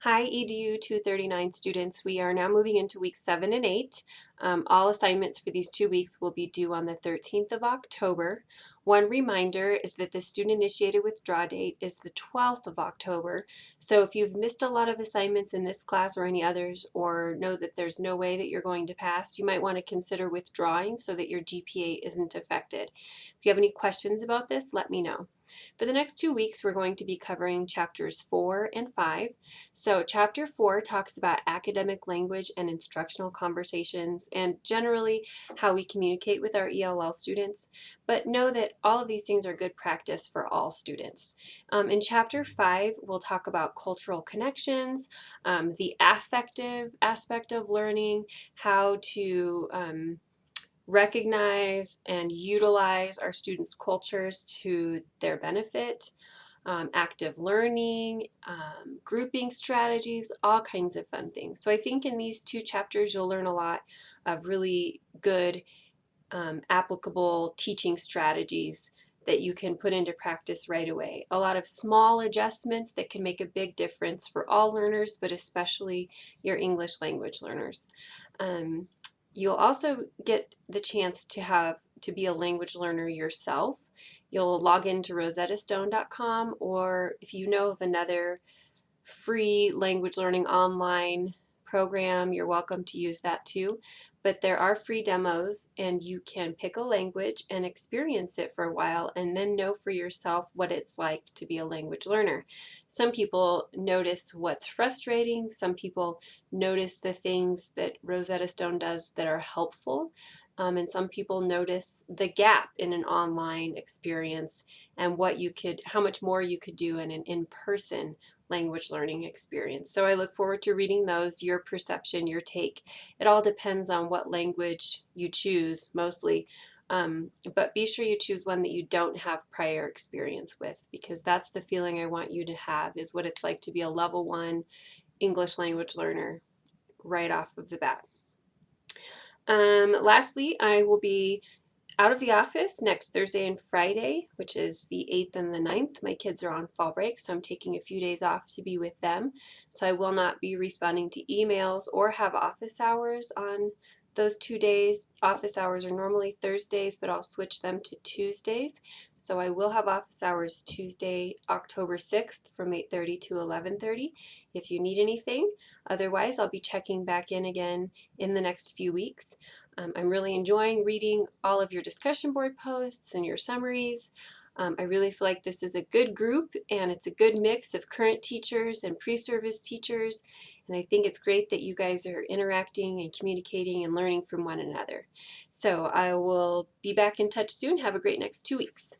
Hi, EDU 239 students. We are now moving into weeks 7 and 8. All assignments for these 2 weeks will be due on the 13th of October. One reminder is that the student-initiated withdraw date is the 12th of October. So if you've missed a lot of assignments in this class or any others, or know that there's no way that you're going to pass, you might want to consider withdrawing so that your GPA isn't affected. If you have any questions about this, let me know. For the next 2 weeks, we're going to be covering chapters 4 and 5. So chapter 4 talks about academic language and instructional conversations and generally how we communicate with our ELL students, but know that all of these things are good practice for all students. In chapter 5, we'll talk about cultural connections, the affective aspect of learning, how to recognize and utilize our students' cultures to their benefit, active learning, grouping strategies, all kinds of fun things. So I think in these 2 chapters you'll learn a lot of really good applicable teaching strategies that you can put into practice right away. A lot of small adjustments that can make a big difference for all learners, but especially your English language learners. Um, You'll also get the chance to be a language learner yourself. You'll log into rosettastone.com, or if you know of another free language learning online program, you're welcome to use that too. But there are free demos, and you can pick a language and experience it for a while and then know for yourself what it's like to be a language learner. Some people notice what's frustrating, some people notice the things that Rosetta Stone does that are helpful. And some people notice the gap in an online experience and how much more you could do in an in-person language learning experience. So I look forward to reading those, your perception, your take. It all depends on what language you choose mostly. But be sure you choose one that you don't have prior experience with, because that's the feeling I want you to have, is what it's like to be a level 1 English language learner right off of the bat. Lastly, I will be out of the office next Thursday and Friday, which is the 8th and the 9th. My kids are on fall break, so I'm taking a few days off to be with them. So I will not be responding to emails or have office hours on those 2 days. Office hours are normally Thursdays, but I'll switch them to Tuesdays. So I will have office hours Tuesday, October 6th from 8:30 to 11:30 if you need anything. Otherwise, I'll be checking back in again in the next few weeks. I'm really enjoying reading all of your discussion board posts and your summaries. I really feel like this is a good group, and it's a good mix of current teachers and pre-service teachers, and I think it's great that you guys are interacting and communicating and learning from one another. So I will be back in touch soon. Have a great next 2 weeks.